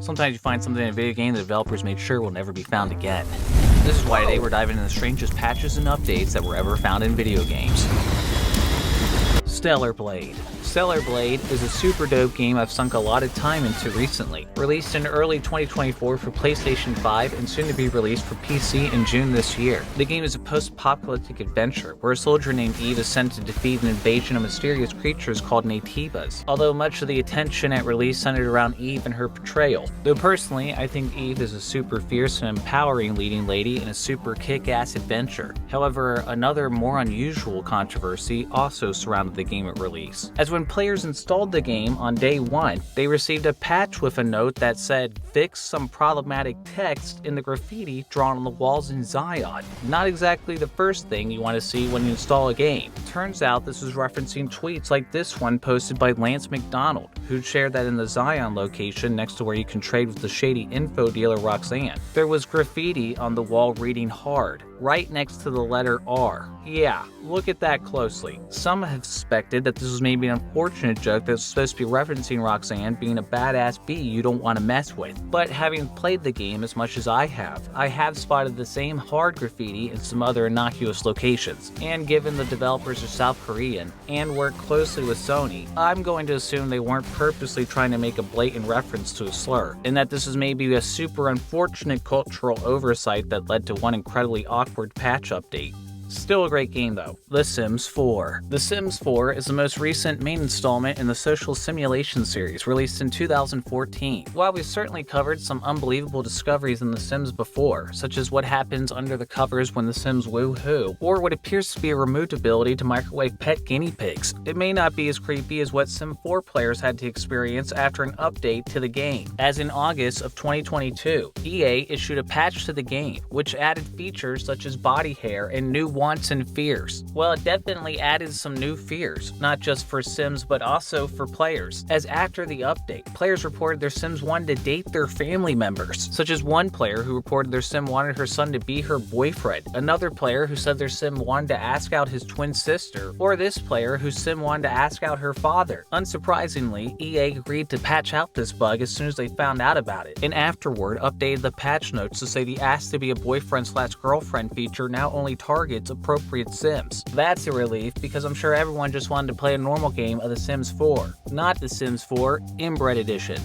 Sometimes you find something in a video game the developers made sure will never be found again. This is why today we're diving into the strangest patches and updates that were ever found in video games. Stellar Blade. Stellar Blade is a super dope game I've sunk a lot of time into recently. Released in early 2024 for PlayStation 5 and soon to be released for PC in June this year. The game is a post-apocalyptic adventure where a soldier named Eve is sent to defeat an invasion of mysterious creatures called Nativas, although much of the attention at release centered around Eve and her portrayal. Though personally, I think Eve is a super fierce and empowering leading lady in a super kick-ass adventure. However, another more unusual controversy also surrounded the game at release, as when players installed the game on day one, they received a patch with a note that said, "Fix some problematic text in the graffiti drawn on the walls in Zion." Not exactly the first thing you want to see when you install a game. Turns out this was referencing tweets like this one posted by Lance McDonald, who shared that in the Zion location next to where you can trade with the shady info dealer Roxanne, there was graffiti on the wall reading "hard," right next to the letter R. Yeah, look at that closely. Some have suspected that this was maybe an unfortunate joke that's supposed to be referencing Roxanne being a badass bee you don't want to mess with. But having played the game as much as I have spotted the same hard graffiti in some other innocuous locations. And given the developers are South Korean and work closely with Sony, I'm going to assume they weren't purposely trying to make a blatant reference to a slur, and that this is maybe a super unfortunate cultural oversight that led to one incredibly awkward patch update. Still a great game though. The Sims 4. The Sims 4 is the most recent main installment in the social simulation series, released in 2014. While we've certainly covered some unbelievable discoveries in The Sims before, such as what happens under the covers when the Sims woohoo, or what appears to be a removed ability to microwave pet guinea pigs, it may not be as creepy as what Sim 4 players had to experience after an update to the game. As in August of 2022, EA issued a patch to the game, which added features such as body hair and new wants and fears. Well, it definitely added some new fears, not just for Sims but also for players, as after the update, players reported their Sims wanted to date their family members, such as one player who reported their Sim wanted her son to be her boyfriend, another player who said their Sim wanted to ask out his twin sister, or this player whose Sim wanted to ask out her father. Unsurprisingly, EA agreed to patch out this bug as soon as they found out about it, and afterward updated the patch notes to say the ask to be a boyfriend/girlfriend feature now only targets appropriate Sims. That's a relief because I'm sure everyone just wanted to play a normal game of The Sims 4, not The Sims 4 Inbred Edition.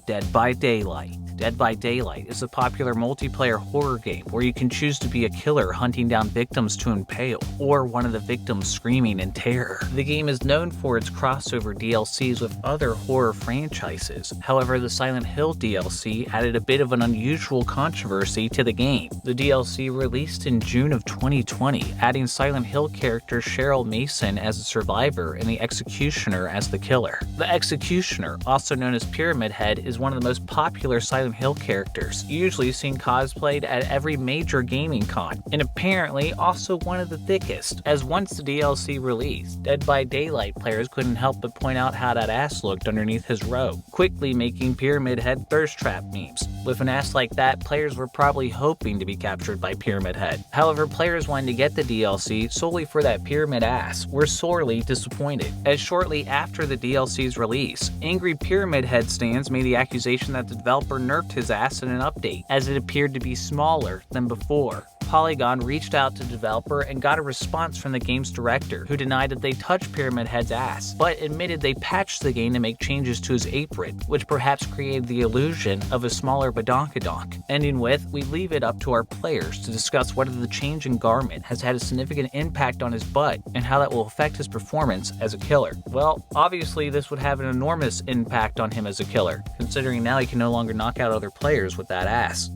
Dead by Daylight. Dead by Daylight is a popular multiplayer horror game where you can choose to be a killer hunting down victims to impale, or one of the victims screaming in terror. The game is known for its crossover DLCs with other horror franchises. However, the Silent Hill DLC added a bit of an unusual controversy to the game. The DLC released in June of 2020, adding Silent Hill character Cheryl Mason as a survivor and the Executioner as the killer. The Executioner, also known as Pyramid Head, is one of the most popular Silent Hill characters, usually seen cosplayed at every major gaming con, and apparently also one of the thickest, as once the DLC released, Dead by Daylight players couldn't help but point out how that ass looked underneath his robe, quickly making Pyramid Head thirst trap memes. With an ass like that, players were probably hoping to be captured by Pyramid Head. However, players wanting to get the DLC solely for that pyramid ass were sorely disappointed, as shortly after the DLC's release, angry Pyramid Head stands made the accusation that the developer nerfed his ass in an update, as it appeared to be smaller than before. Polygon reached out to the developer and got a response from the game's director, who denied that they touched Pyramid Head's ass, but admitted they patched the game to make changes to his apron, which perhaps created the illusion of a smaller badonkadonk. Ending with, we leave it up to our players to discuss whether the change in garment has had a significant impact on his butt, and how that will affect his performance as a killer. Well, obviously this would have an enormous impact on him as a killer, considering now he can no longer knock out other players with that ass.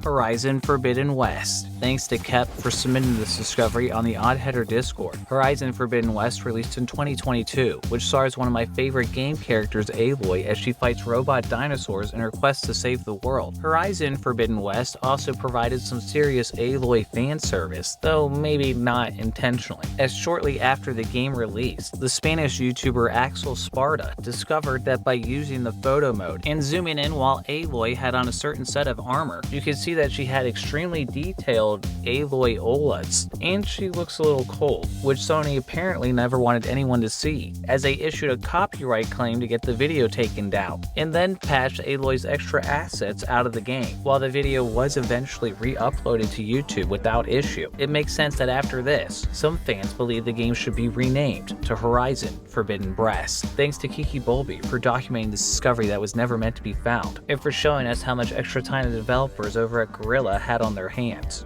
Horizon Forbidden West. Thanks to Kep for submitting this discovery on the Oddheader Discord. Horizon Forbidden West released in 2022, which stars one of my favorite game characters, Aloy, as she fights robot dinosaurs in her quest to save the world. Horizon Forbidden West also provided some serious Aloy fan service, though maybe not intentionally, as shortly after the game released, the Spanish YouTuber Axel Sparta discovered that by using the photo mode and zooming in while Aloy had on a certain set of armor, you could see see that she had extremely detailed alloy OLEDs, and she looks a little cold, which Sony apparently never wanted anyone to see, as they issued a copyright claim to get the video taken down, and then patched Aloy's extra assets out of the game. While the video was eventually re-uploaded to YouTube without issue, it makes sense that after this, some fans believe the game should be renamed to Horizon Forbidden Breast. Thanks to Kiki Bowlby for documenting this discovery that was never meant to be found, and for showing us how much extra time the developers over at Guerrilla had on their hands.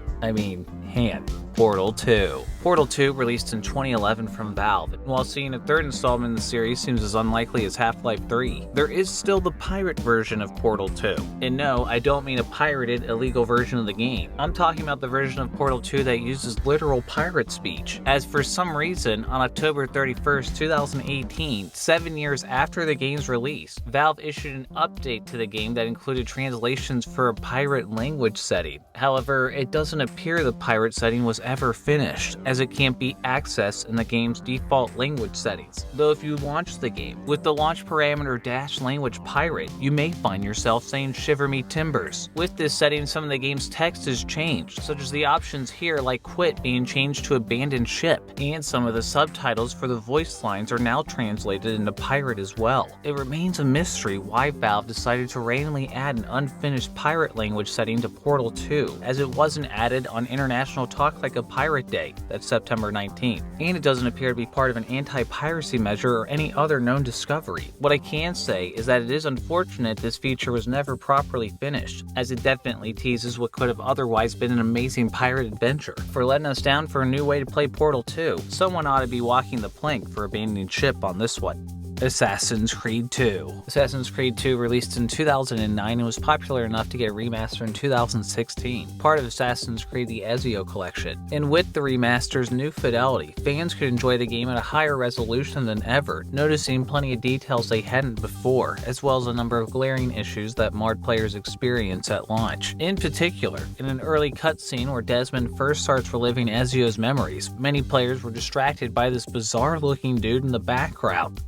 Portal 2. Portal 2 released in 2011 from Valve, and while seeing a third installment in the series seems as unlikely as Half-Life 3, there is still the pirate version of Portal 2. And no, I don't mean a pirated, illegal version of the game. I'm talking about the version of Portal 2 that uses literal pirate speech, as for some reason, on October 31st, 2018, 7 years after the game's release, Valve issued an update to the game that included translations for a pirate language setting. However, it doesn't appear the pirate setting was ever finished, as it can't be accessed in the game's default language settings. Though if you launch the game with the launch parameter -language pirate, you may find yourself saying "shiver me timbers." With this setting, some of the game's text is changed, such as the options here like quit being changed to abandoned ship, and some of the subtitles for the voice lines are now translated into pirate as well. It remains a mystery why Valve decided to randomly add an unfinished pirate language setting to Portal 2, as it wasn't added on International Talk Like a Pirate Day, that's September 19th, and it doesn't appear to be part of an anti-piracy measure or any other known discovery. What I can say is that it is unfortunate this feature was never properly finished, as it definitely teases what could have otherwise been an amazing pirate adventure. For letting us down for a new way to play Portal 2, someone ought to be walking the plank for abandoning ship on this one. Assassin's Creed 2. Assassin's Creed 2 released in 2009 and was popular enough to get remastered in 2016, part of Assassin's Creed the Ezio collection. And with the remaster's new fidelity, fans could enjoy the game at a higher resolution than ever, noticing plenty of details they hadn't before, as well as a number of glaring issues that marred players' experience at launch. In particular, in an early cutscene where Desmond first starts reliving Ezio's memories, many players were distracted by this bizarre-looking dude in the background.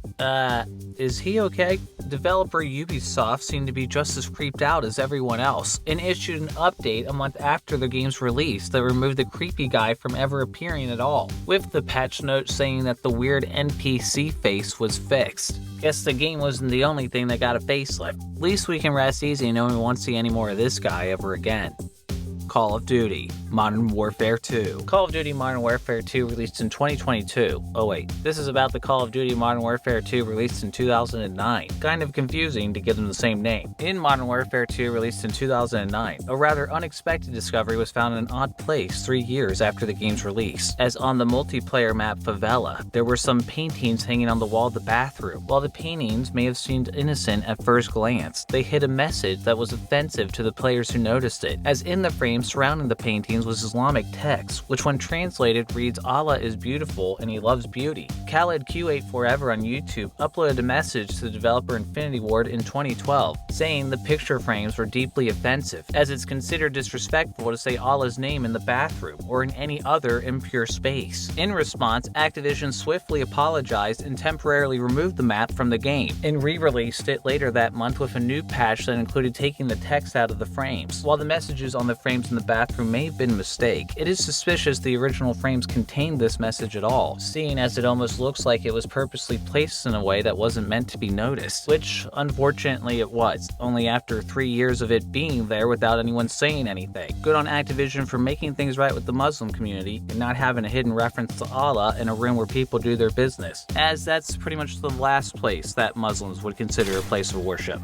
Is he okay? Developer Ubisoft seemed to be just as creeped out as everyone else, and issued an update a month after the game's release that removed the creepy guy from ever appearing at all, with the patch note saying that the weird NPC face was fixed. Guess the game wasn't the only thing that got a facelift. At least we can rest easy knowing we won't see any more of this guy ever again. Call of Duty Modern Warfare 2. Call of Duty Modern Warfare 2 released in 2022. Oh wait, this is about the Call of Duty Modern Warfare 2 released in 2009. Kind of confusing to give them the same name. In Modern Warfare 2 released in 2009, a rather unexpected discovery was found in an odd place 3 years after the game's release, as on the multiplayer map Favela, there were some paintings hanging on the wall of the bathroom. While the paintings may have seemed innocent at first glance, they hid a message that was offensive to the players who noticed it, as in the frame surrounding the paintings was Islamic text, which when translated reads "Allah is beautiful and he loves beauty." Khaled Q8 on YouTube uploaded a message to the developer Infinity Ward in 2012, saying the picture frames were deeply offensive, as it's considered disrespectful to say Allah's name in the bathroom or in any other impure space. In response, Activision swiftly apologized and temporarily removed the map from the game, and re-released it later that month with a new patch that included taking the text out of the frames. While the messages on the frames in the bathroom may have been a mistake, it is suspicious the original frames contained this message at all, seeing as it almost looks like it was purposely placed in a way that wasn't meant to be noticed, which unfortunately it was, only after 3 years of it being there without anyone saying anything. Good on Activision for making things right with the Muslim community and not having a hidden reference to Allah in a room where people do their business, as that's pretty much the last place that Muslims would consider a place of worship.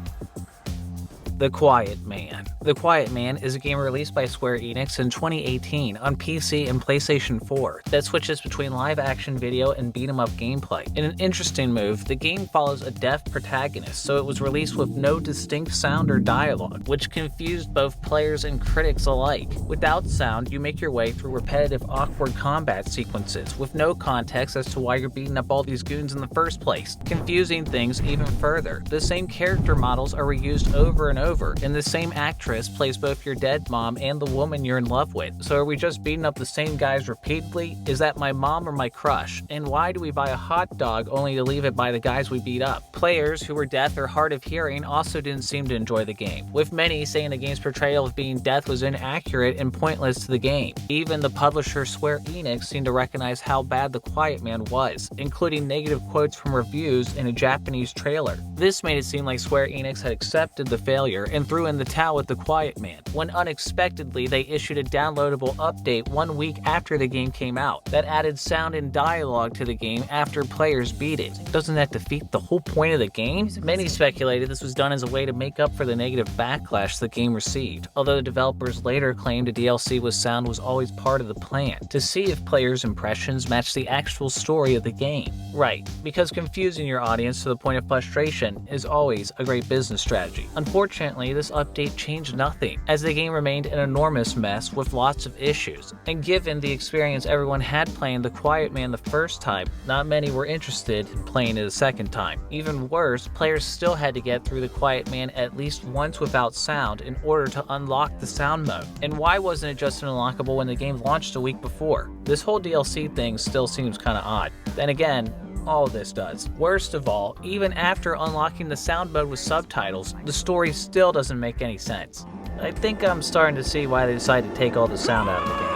The Quiet Man. The Quiet Man is a game released by Square Enix in 2018 on PC and PlayStation 4 that switches between live-action video and beat-em-up gameplay. In an interesting move, the game follows a deaf protagonist, so it was released with no distinct sound or dialogue, which confused both players and critics alike. Without sound, you make your way through repetitive, awkward combat sequences with no context as to why you're beating up all these goons in the first place, confusing things even further. The same character models are reused over and over, over, and the same actress plays both your dead mom and the woman you're in love with. So are we just beating up the same guys repeatedly? Is that my mom or my crush? And why do we buy a hot dog only to leave it by the guys we beat up? Players who were deaf or hard of hearing also didn't seem to enjoy the game, with many saying the game's portrayal of being deaf was inaccurate and pointless to the game. Even the publisher Square Enix seemed to recognize how bad The Quiet Man was, including negative quotes from reviews in a Japanese trailer. This made it seem like Square Enix had accepted the failure and threw in the towel with The Quiet Man, when unexpectedly they issued a downloadable update 1 week after the game came out that added sound and dialogue to the game after players beat it. Doesn't that defeat the whole point of the game? Many speculated this was done as a way to make up for the negative backlash the game received, although the developers later claimed a DLC with sound was always part of the plan, to see if players' impressions matched the actual story of the game. Right, because confusing your audience to the point of frustration is always a great business strategy. Unfortunately, this update changed nothing, as the game remained an enormous mess with lots of issues, and given the experience everyone had playing The Quiet Man the first time, not many were interested in playing it a second time. Even worse, players still had to get through The Quiet Man at least once without sound in order to unlock the sound mode. And why wasn't it just unlockable when the game launched a week before? This whole DLC thing still seems kinda odd. Then again, all this does. Worst of all, even after unlocking the sound mode with subtitles, the story still doesn't make any sense. I think I'm starting to see why they decided to take all the sound out of the game.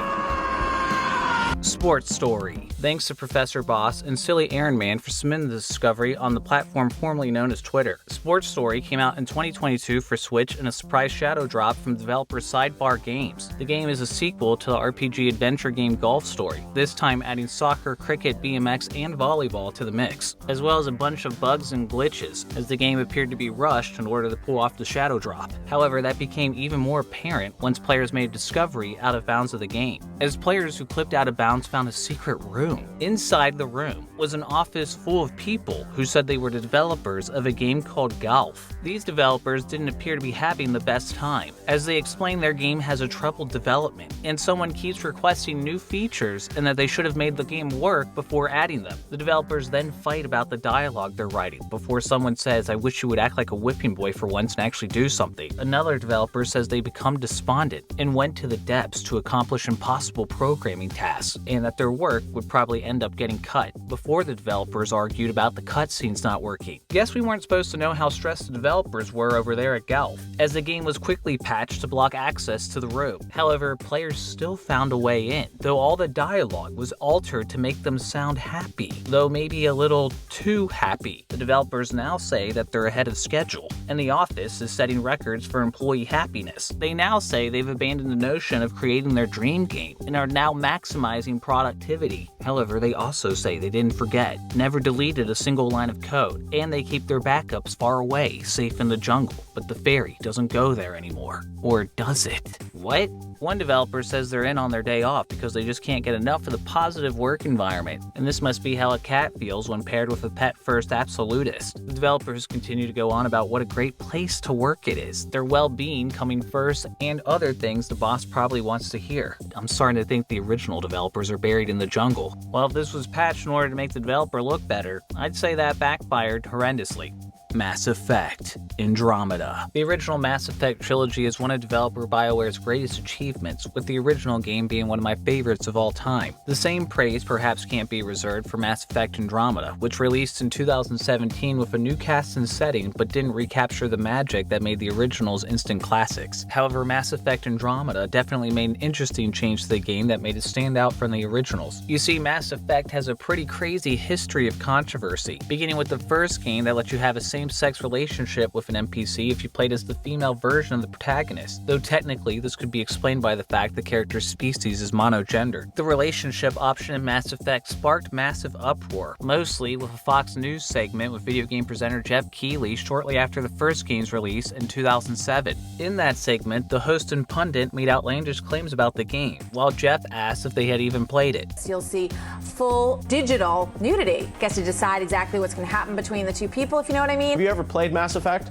Sports Story. Thanks to professorboss and silly Iron Man for submitting the discovery on the platform formerly known as Twitter. Sports Story came out in 2022 for Switch in a surprise shadow drop from developer Sidebar Games. The game is a sequel to the RPG adventure game Golf Story, this time adding soccer, cricket, BMX, and volleyball to the mix, as well as a bunch of bugs and glitches, as the game appeared to be rushed in order to pull off the shadow drop. However, that became even more apparent once players made a discovery out of bounds of the game, as players who clipped out of bounds found a secret room. Inside the room was an office full of people who said they were the developers of a game called Golf. These developers didn't appear to be having the best time, as they explained their game has a troubled development, and someone keeps requesting new features and that they should have made the game work before adding them. The developers then fight about the dialogue they're writing before someone says, "I wish you would act like a whipping boy for once and actually do something." Another developer says they become despondent and went to the depths to accomplish impossible programming tasks, and that their work would probably end up getting cut before the developers argued about the cutscenes not working. Guess we weren't supposed to know how stressed the developers were over there at Golf, as the game was quickly patched to block access to the room. However, players still found a way in, though all the dialogue was altered to make them sound happy, though maybe a little too happy. The developers now say that they're ahead of schedule, and the office is setting records for employee happiness. They now say they've abandoned the notion of creating their dream game and are now maximizing productivity. However, they also say they didn't forget, never deleted a single line of code, and they keep their backups far away, safe in the jungle. But the ferry doesn't go there anymore. Or does it? What? One developer says they're in on their day off because they just can't get enough of the positive work environment, and this must be how a cat feels when paired with a pet-first absolutist. The developers continue to go on about what a great place to work it is, their well-being coming first, and other things the boss probably wants to hear. I'm starting to think the original developers are buried in the jungle. Well, if this was patched in order to make the developer look better, I'd say that backfired horrendously. Mass Effect Andromeda. The original Mass Effect trilogy is one of developer BioWare's greatest achievements, with the original game being one of my favorites of all time. The same praise perhaps can't be reserved for Mass Effect Andromeda, which released in 2017 with a new cast and setting but didn't recapture the magic that made the originals instant classics. However, Mass Effect Andromeda definitely made an interesting change to the game that made it stand out from the originals. You see, Mass Effect has a pretty crazy history of controversy, beginning with the first game that lets you have a same-sex relationship with an NPC if you played as the female version of the protagonist, though technically this could be explained by the fact the character's species is monogender. The relationship option in Mass Effect sparked massive uproar, mostly with a Fox News segment with video game presenter Jeff Keighley shortly after the first game's release in 2007. In that segment, the host and pundit made outlandish claims about the game, while Jeff asked if they had even played it. You'll see full digital nudity. Gets to decide exactly what's going to happen between the two people, if you know what I mean. Have you ever played Mass Effect?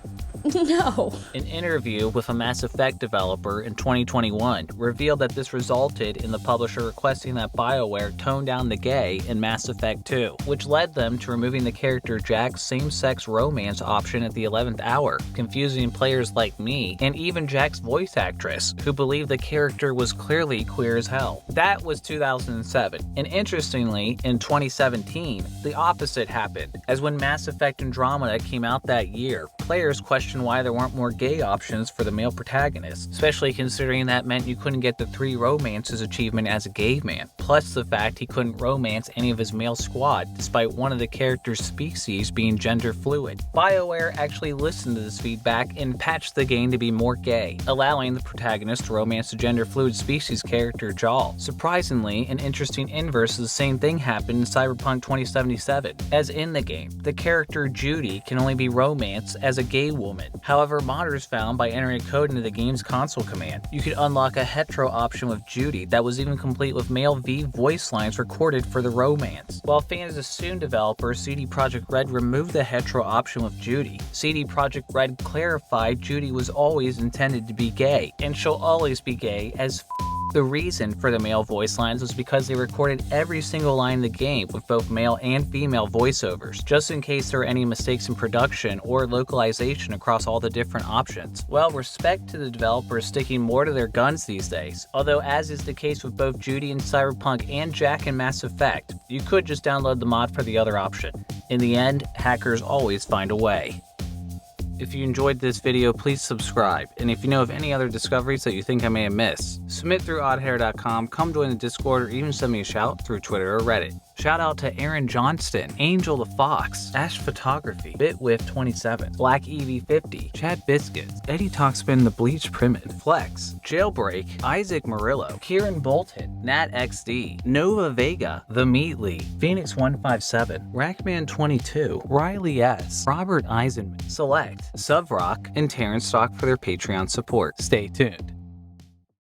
No. An interview with a Mass Effect developer in 2021 revealed that this resulted in the publisher requesting that BioWare tone down the gay in Mass Effect 2, which led them to removing the character Jack's same-sex romance option at the 11th hour, confusing players like me and even Jack's voice actress, who believed the character was clearly queer as hell. That was 2007, and interestingly, in 2017, the opposite happened, as when Mass Effect Andromeda came out that year, players questioned why there weren't more gay options for the male protagonist, especially considering that meant you couldn't get the 3 romances achievement as a gay man, plus the fact he couldn't romance any of his male squad despite one of the character's species being gender fluid. BioWare actually listened to this feedback and patched the game to be more gay, allowing the protagonist to romance the gender fluid species character Jaal. Surprisingly, an interesting inverse of the same thing happened in Cyberpunk 2077, as in the game, the character Judy can only be romanced as a gay woman. However, modders found by entering code into the game's console command, you could unlock a hetero option with Judy that was even complete with male V voice lines recorded for the romance. While fans assumed developer CD Projekt Red removed the hetero option with Judy, CD Projekt Red clarified Judy was always intended to be gay, and she'll always be gay as the reason for the male voice lines was because they recorded every single line in the game with both male and female voiceovers, just in case there were any mistakes in production or localization across all the different options. Well, respect to the developers sticking more to their guns these days, although as is the case with both Judy in Cyberpunk and Jack in Mass Effect, you could just download the mod for the other option. In the end, hackers always find a way. If you enjoyed this video, please subscribe, and if you know of any other discoveries that you think I may have missed, submit through oddheader.com, come join the Discord, or even send me a shout through Twitter or Reddit. Shout out to Aaron Johnston, Angel the Fox, Ash Photography, BitWiff27, Black EV50, Chad Biscuits, Eddie Talkspin the Bleach Primate, Flex, Jailbreak, Isaac Murillo, Kieran Bolton, Nat XD, Nova Vega, The Meatly, Phoenix157, Rackman22, Riley S, Robert Eisenman, Select, Subrock, and Terrence Stock for their Patreon support. Stay tuned.